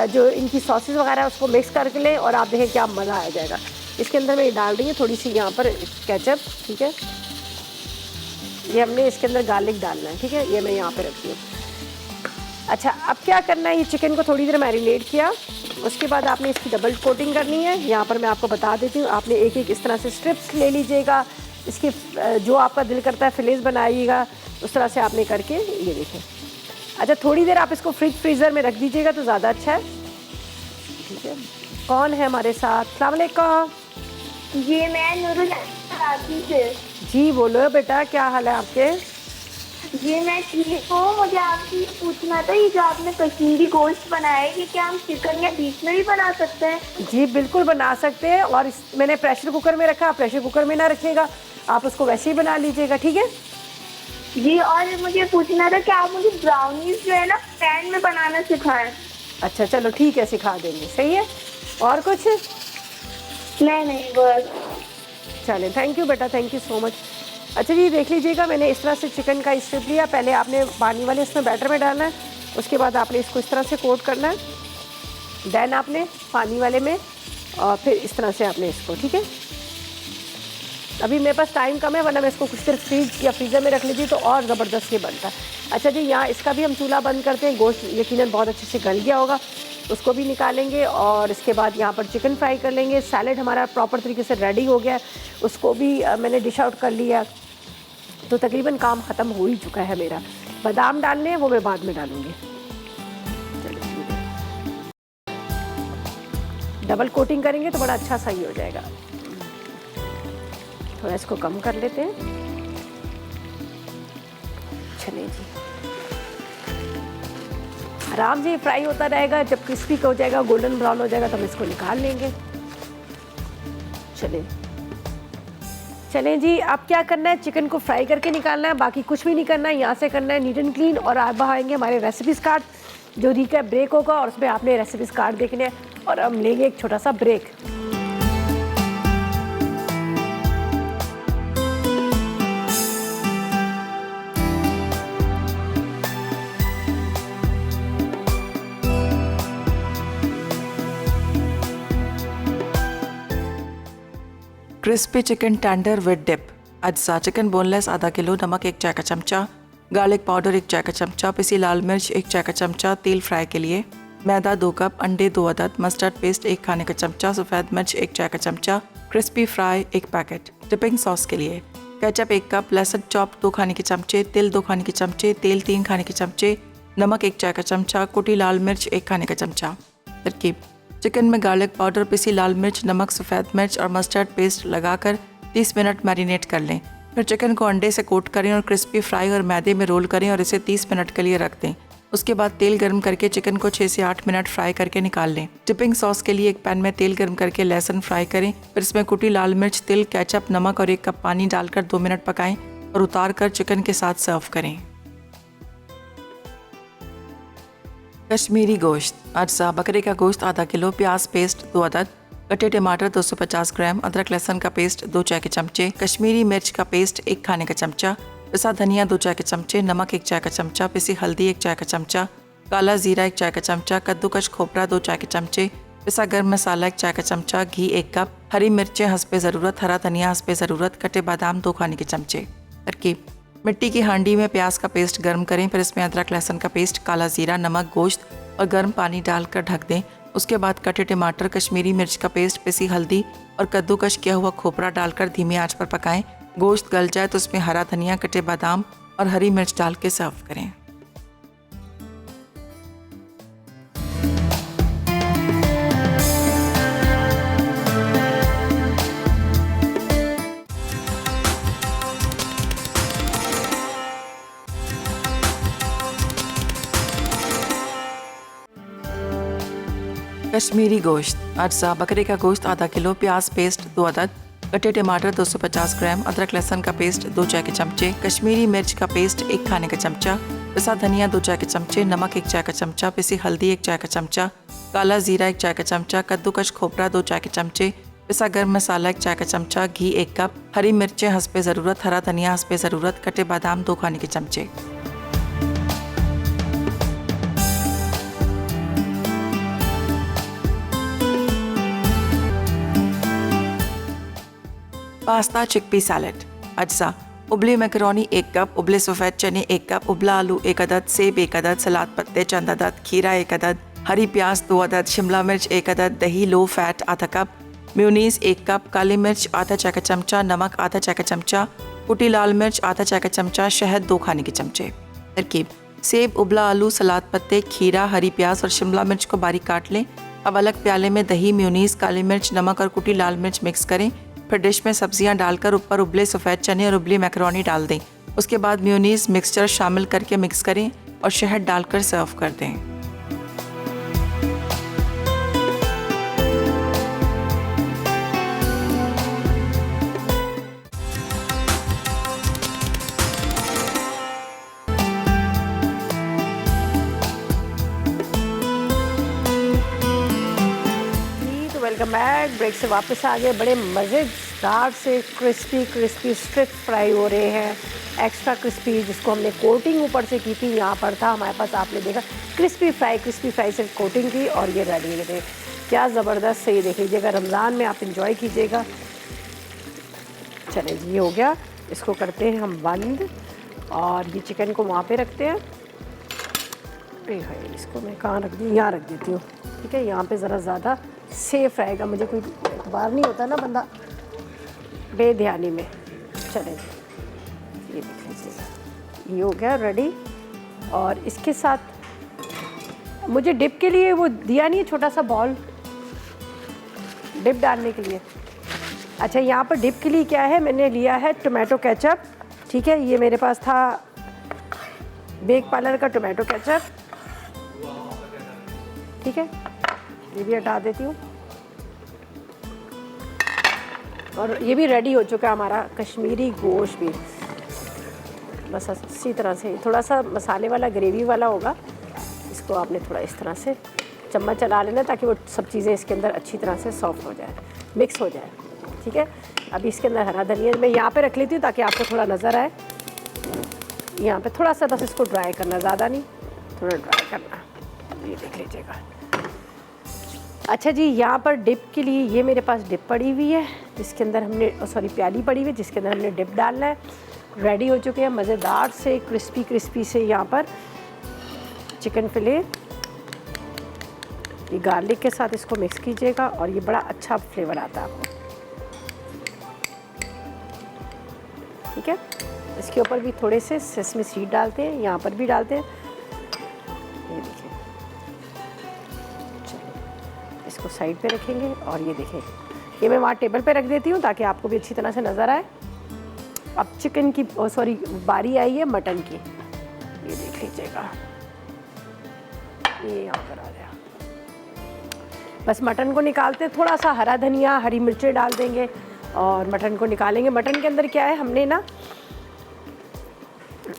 जो इनकी सॉसेस वगैरह है उसको मिक्स करके लें, और आप देखें क्या मज़ा आ जाएगा। इसके अंदर मैं ये डाल रही हूँ थोड़ी सी यहाँ पर केचप। ठीक है, ये हमने इसके अंदर गार्लिक डालना है। ठीक है, ये मैं यहाँ पे रखती हूँ। अच्छा, अब क्या करना है, ये चिकन को थोड़ी देर मैरिनेट किया, उसके बाद आपने इसकी डबल कोटिंग करनी है। यहाँ पर मैं आपको बता देती हूँ, आपने एक एक इस तरह से स्ट्रिप्स ले लीजिएगा, इसकी जो आपका दिल करता है फिलेस बनाइएगा, उस तरह से आपने करके, ये देखें। अच्छा, थोड़ी देर आप इसको फ्रीज़र में रख दीजिएगा तो ज़्यादा अच्छा है। ठीक है, कौन है हमारे साथ? अस्सलाम वालेकुम। ये मैं नूरुल कराची से। जी बोलो बेटा, क्या हाल है आपके? ये मैं ठीक हूँ। मुझे आपसे ये पूछना था, ये जो आपने कश्मीरी गोश्त बनाया है, ये क्या हम चिकन या बीफ में भी बना सकते हैं? जी बिल्कुल बना सकते हैं, और मैंने प्रेशर कुकर में रखा, प्रेशर कुकर में ना रखिएगा, आप उसको वैसे ही बना लीजिएगा। ठीक है जी, और मुझे पूछना था कि आप मुझे ब्राउनीज जो है ना पैन में बनाना सिखाएं। अच्छा चलो ठीक है, सिखा देंगे। सही है, और कुछ? नहीं बस। चलें, थैंक यू बेटा, थैंक यू सो मच। अच्छा जी, देख लीजिएगा, मैंने इस तरह से चिकन का स्ट्रिप लिया। पहले आपने पानी वाले इसमें बैटर में डालना है, उसके बाद आपने इसको इस तरह से कोट करना है, देन आपने पानी वाले में, और फिर इस तरह से आपने इसको, ठीक है। अभी मेरे पास टाइम कम है, वरना मैं इसको कुछ देर फ्रीज या फ्रीज़र में रख लीजिए तो और ज़बरदस्त ये बनता है। अच्छा जी, यहाँ इसका भी हम चूल्हा बंद करते हैं। गोश्त यकीनन बहुत अच्छे से गल गया होगा, उसको भी निकालेंगे, और इसके बाद यहाँ पर चिकन फ्राई कर लेंगे। सैलड हमारा प्रॉपर तरीके से रेडी हो गया है, उसको भी मैंने डिश आउट कर लिया। तो तकरीबन काम ख़त्म हो ही चुका है मेरा। बादाम डालने हैं, वो मैं बाद में डालूँगी। डबल कोटिंग करेंगे तो बड़ा अच्छा सही हो जाएगा। थोड़ा इसको कम कर लेते हैं। चलिए जी, आराम से फ्राई होता रहेगा। जब क्रिस्पी हो जाएगा, गोल्डन ब्राउन हो जाएगा, तो हम इसको निकाल लेंगे। चलें जी, अब क्या करना है, चिकन को फ्राई करके निकालना है, बाकी कुछ भी नहीं करना है। यहाँ से करना है नीट एंड क्लीन। और अब आएंगे हमारे रेसिपीज़ कार्ड, जो रिकैप ब्रेक होगा और उसमें आपने रेसिपीज़ कार्ड देखने हैं। और हम लेंगे एक छोटा सा break. Crispy chicken tender with dip. अज्जा चिकन बोनलेस आधा किलो, नमक 1 चाय का चमचा, गार्लिक पाउडर 1 चाय का चमचा, पिसी लाल मिर्च 1 चाय का चमचा, तेल फ्राई के लिए, मैदा 2 कप, अंडे 2 अदद, मस्टर्ड पेस्ट 1 खाने का चमचा, सफ़ेद मिर्च 1 चाय का चमचा, crispy fry 1 packet. Dipping sauce के लिए केचप 1 कप, लहसुन चॉप 2 खाने के चमचे, तिल 2 खाने के चमचे, तेल 3 खाने के चमचे, नमक 1 चाय का चमचा, कुटी लाल मिर्च 1 खाने का चमचा। तरकीब: चिकन में गार्लिक पाउडर, पिसी लाल मिर्च, नमक, सफ़ेद मिर्च और मस्टर्ड पेस्ट लगाकर 30 मिनट मैरिनेट कर लें। फिर चिकन को अंडे से कोट करें और क्रिस्पी फ्राई और मैदे में रोल करें और इसे 30 मिनट के लिए रख दें। उसके बाद तेल गर्म करके चिकन को 6 से 8 मिनट फ्राई करके निकाल लें। डिपिंग सॉस के लिए एक पैन में तेल गर्म करके लहसुन फ्राई करें, फिर इसमें कुटी लाल मिर्च, तिल, केचप, नमक और 1 कप पानी डालकर 2 मिनट पकाएं और उतार कर चिकन के साथ सर्व करें। कश्मीरी गोश्त। अज्जा बकरे का गोश्त आधा किलो, प्याज पेस्ट 2 अदद, कटे टमाटर 250 ग्राम, अदरक लहसुन का पेस्ट 2 चाय के चमचे, कश्मीरी मिर्च का पेस्ट 1 खाने का चमचा, पिसा धनिया 2 चाय के चमचे, नमक 1 चाय का चमचा, पिसी हल्दी 1 चाय का चमचा, काला जीरा 1 चाय का चमचा, कद्दूकस खोपरा 2 चाय के चमचे, पिसा गर्म मसाला 1 चाय का चमचा, घी 1 कप, हरी मिर्चें हस्बे ज़रूरत, हरा धनिया हस्बे ज़रूरत, कटे बादाम 2 खाने के चमचे। तरकीब: मिट्टी की हांडी में प्याज का पेस्ट गर्म करें, फिर इसमें अदरक लहसुन का पेस्ट, काला जीरा, नमक, गोश्त और गर्म पानी डालकर ढक दें। उसके बाद कटे टमाटर, कश्मीरी मिर्च का पेस्ट, पिसी हल्दी और कद्दूकस किया हुआ खोपरा डालकर धीमी आंच पर पकाएं। गोश्त गल जाए तो उसमें हरा धनिया, कटे बादाम और हरी मिर्च डाल के सर्व करें। कश्मीरी गोश्त। अज्जा बकरे का गोश्त आधा किलो, प्याज पेस्ट 2 अदद, कटे टमाटर 250 ग्राम, अदरक लहसुन का पेस्ट 2 चाय के चमचे, कश्मीरी मिर्च का पेस्ट 1 खाने का चमचा, पिसा धनिया 2 चाय के चमचे, नमक 1 चाय का चमचा, पिसी हल्दी 1 चाय का चमचा, काला जीरा 1 चाय का चमचा, कद्दूकस खोपरा 2 चाय के चमचे, पिसा गर्म मसाला 1 चाय का चमचा, घी 1 कप, हरी मिर्चें हस्बे ज़रूरत, हरा धनिया हस्बे ज़रूरत, कटे बादाम 2 खाने के चमचे। Pasta chickpea salad. अज्जा उबली मैकरोनी 1 कप, उबले सफ़ेद चने 1 कप, उबला आलू 1 अदद, सेब 1 अदद, सलाद पत्ते चंद अदद, खीरा 1 अदद, हरी प्याज 2 अदद, शिमला मिर्च 1 अदद, दही लो फैट आधा कप, म्यूनीस 1 कप, काली मिर्च आधा चाय का चमचा, नमक आधा चाय का चमचा, कुटी लाल मिर्च आधा चाय का चमचा, शहद 2 खाने के चमचे। तरकीब: सेब, उबला आलू, सलाद पत्ते, खीरा, हरी प्याज और शिमला मिर्च को बारीक काट लें। अब अलग प्याले में दही, म्यूनीस, काली मिर्च, नमक और कुटी लाल मिर्च मिक्स करें। फिर डिश में सब्जियां डालकर ऊपर उबले सफ़ेद चने और उबली मैकरोनी डाल दें। उसके बाद म्यूनीस मिक्सचर शामिल करके मिक्स करें और शहद डालकर सर्व कर दें। Welcome back. ब्रेक से वापस आ गए। बड़े मज़ेदार से क्रिस्पी स्ट्रिप फ्राई हो रहे हैं, एक्स्ट्रा क्रिस्पी, जिसको हमने कोटिंग ऊपर से की थी। यहाँ पर था हमारे पास, आपने देखा क्रिस्पी फ्राई से कोटिंग की और ये रेडी थे। क्या ज़बरदस्त से ये देख लीजिएगा, रमज़ान में आप इंजॉय कीजिएगा। चले जी, ये हो गया। इसको करते हैं हम बंद और ये चिकन को वहाँ पे रखते हैं। इसको मैं कहाँ रख दी, यहाँ रख देती हूँ। ठीक है, यहाँ पे ज़रा ज़्यादा सेफ रहेगा, मुझे कोई एतबार नहीं होता ना बंदा बेध्यानी में। चले ये देख लीजिएगा, ये हो गया रेडी। और इसके साथ मुझे डिप के लिए वो दिया नहीं है छोटा सा बॉल डिप डालने के लिए। अच्छा, यहाँ पर डिप के लिए क्या है, मैंने लिया है टोमेटो केचप। ठीक है, ये मेरे पास था बेक पार्लर का टोमेटो केचप। ठीक है, ये भी हटा देती हूँ। और ये भी रेडी हो चुका है हमारा कश्मीरी गोश्त भी। बस इसी तरह से थोड़ा सा मसाले वाला ग्रेवी वाला होगा। इसको आपने थोड़ा इस तरह से चम्मच चला लेना ताकि वो सब चीज़ें इसके अंदर अच्छी तरह से सॉफ्ट हो जाए, मिक्स हो जाए। ठीक है, अभी इसके अंदर हरा धनिया मैं यहाँ पे रख लेती हूँ ताकि आपको थोड़ा नज़र आए। यहाँ पे थोड़ा सा बस इसको ड्राई करना, ज़्यादा नहीं, थोड़ा ड्राई करना। ये देख लीजिएगा। अच्छा जी, यहाँ पर डिप के लिए ये मेरे पास डिप पड़ी हुई है जिसके अंदर हमने प्याली पड़ी हुई है जिसके अंदर हमने डिप डालना है। रेडी हो चुके हैं मज़ेदार से क्रिस्पी से यहाँ पर चिकन फिले। ये गार्लिक के साथ इसको मिक्स कीजिएगा और ये बड़ा अच्छा फ्लेवर आता है आपको। ठीक है, इसके ऊपर भी थोड़े से सेसमी सीड डालते हैं, यहाँ पर भी डालते हैं। ये देखिए, चलिए इसको साइड पे रखेंगे। और ये देखें, ये मैं वहाँ टेबल पे रख देती हूँ ताकि आपको भी अच्छी तरह से नज़र आए। अब चिकन की बारी आई है मटन की। ये देख लीजिएगा, ये यहाँ पर आ गया। बस मटन को निकालते, थोड़ा सा हरा धनिया हरी मिर्चें डाल देंगे और मटन को निकालेंगे। मटन के अंदर क्या है, हमने ना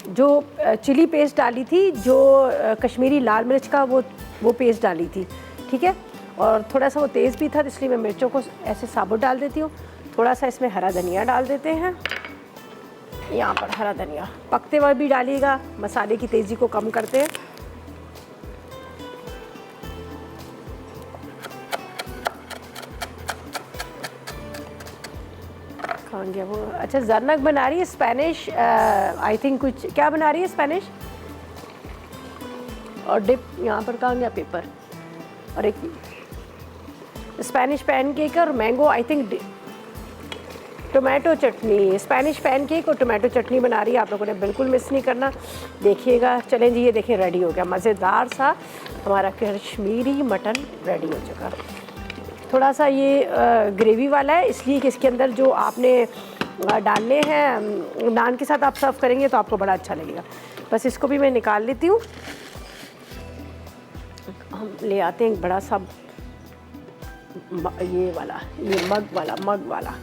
जो चिली पेस्ट डाली थी, जो कश्मीरी लाल मिर्च का वो पेस्ट डाली थी। ठीक है, और थोड़ा सा वो तेज़ भी था इसलिए मैं मिर्चों को ऐसे साबुत डाल देती हूँ। थोड़ा सा इसमें हरा धनिया डाल देते हैं। यहाँ पर हरा धनिया पकते हुए भी डालिएगा, मसाले की तेज़ी को कम करते हैं। कहाँ गया वो? अच्छा, जरनक बना रही है स्पेनिश, आई थिंक कुछ क्या बना रही है स्पेनिश। और डिप यहाँ पर कहाँ गया पेपर, और एक स्पेनिश पैनकेक और mango, I think tomato chutney, Spanish pancake और टोमेटो चटनी बना रही है। आप लोगों ने बिल्कुल मिस नहीं करना, देखिएगा। चलें जी, ये देखें रेडी हो गया मज़ेदार सा हमारा कश्मीरी मटन रेडी हो चुका। थोड़ा सा ये ग्रेवी वाला है इसलिए कि इसके अंदर जो आपने डालने हैं नान के साथ आप सर्व करेंगे तो आपको बड़ा अच्छा लगेगा। बस इसको भी मैं निकाल लेती हूँ। हम ले आते हैं एक बड़ा सा ये मग वाला।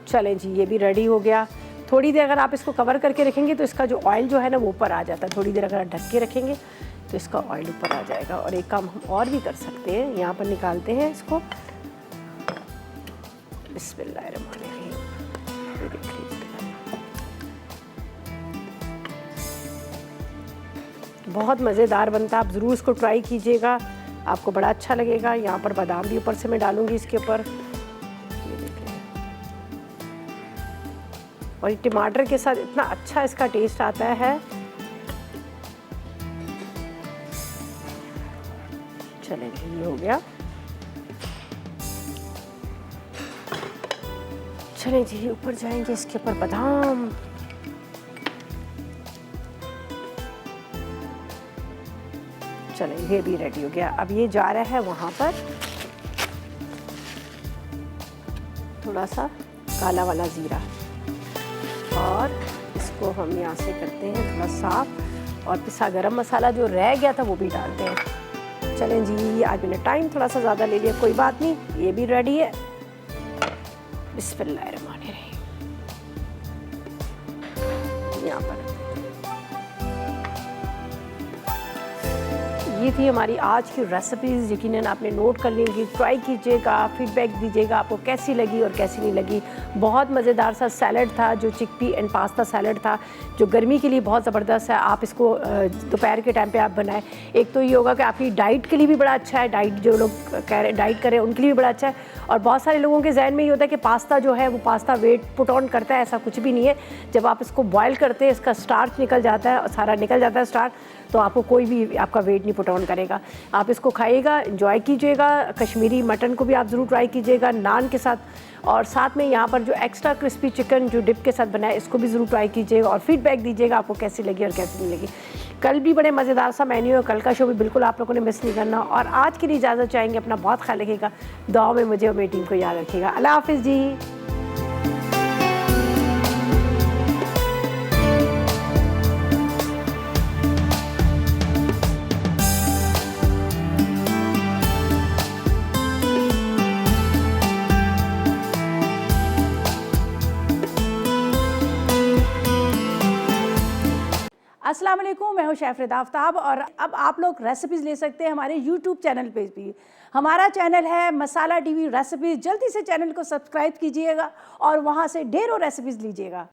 चलें जी, ये भी रेडी हो गया। थोड़ी देर अगर आप इसको कवर करके रखेंगे तो इसका जो ऑयल जो है ना वो ऊपर आ जाता है। थोड़ी देर अगर आप ढक के रखेंगे तो इसका ऑयल ऊपर आ जाएगा। और एक काम हम और भी कर सकते हैं, यहाँ पर निकालते हैं इसको। बिस्मिल्लाहिर्रहमानिर्रहीम। बहुत मज़ेदार बनता है, आप ज़रूर इसको ट्राई कीजिएगा, आपको बड़ा अच्छा लगेगा। यहाँ पर बादाम भी ऊपर से मैं डालूँगी इसके ऊपर। और ये टमाटर के साथ इतना अच्छा इसका टेस्ट आता है। चलें, ये हो गया। चलें जी, ऊपर जाएंगे इसके ऊपर बादाम। चलें, ये भी रेडी हो गया। अब ये जा रहा है वहाँ पर थोड़ा सा काला वाला ज़ीरा, और इसको हम यहाँ से करते हैं थोड़ा साफ। और पिसा गरम मसाला जो रह गया था वो भी डालते हैं। चलें जी, आज मैंने टाइम थोड़ा सा ज़्यादा ले लिया, कोई बात नहीं, ये भी रेडी है। बिस्मिल्लाहिर्रहमानिर्रहीम। यहाँ पर ये थी हमारी आज की रेसिपीज़। यकीनन आपने नोट कर लेंगी, ट्राई कीजिएगा, फीडबैक दीजिएगा आपको कैसी लगी और कैसी नहीं लगी। बहुत मज़ेदार सा सैलड था जो चिकपी एंड पास्ता सैलड था, जो गर्मी के लिए बहुत ज़बरदस्त है। आप इसको दोपहर के टाइम पे आप बनाएं। एक तो ये होगा कि आपकी डाइट के लिए भी बड़ा अच्छा है, डाइट जो लोग कह रहे डाइट करें उनके लिए भी बड़ा अच्छा है। और बहुत सारे लोगों के जहन में ये होता है कि पास्ता जो है वो पास्ता वेट पुट ऑन करता है, ऐसा कुछ भी नहीं है। जब आप इसको बॉयल करते हैं इसका स्टार्च निकल जाता है, सारा निकल जाता है स्टार्च, तो आपको कोई भी आपका वेट नहीं पुट ऑन करेगा। आप इसको खाइएगा, एंजॉय कीजिएगा। कश्मीरी मटन को भी आप ज़रूर ट्राई कीजिएगा नान के साथ, और साथ में यहाँ पर जो एक्स्ट्रा क्रिस्पी चिकन जो डिप के साथ बना है इसको भी ज़रूर ट्राई कीजिएगा और फीडबैक दीजिएगा आपको कैसी लगी और कैसी नहीं लगी। कल भी बड़े मज़ेदार सा मेन्यू है, कल का शो भी बिल्कुल आप लोगों ने मिस नहीं करना। और आज के लिए इजाज़त चाहेंगे, अपना बहुत ख्याल रखिएगा, दुआओं में मुझे और मेरी टीम को याद रखिएगा। अल्लाह हाफिज़ जी। अस्सलाम वालेकुम, मैं हूं शेफ रिदा आफ्ताब और अब आप लोग रेसिपीज़ ले सकते हैं हमारे यूट्यूब चैनल पे भी। हमारा चैनल है मसाला टीवी रेसिपीज़। जल्दी से चैनल को सब्सक्राइब कीजिएगा और वहां से ढेरों रेसिपीज़ लीजिएगा।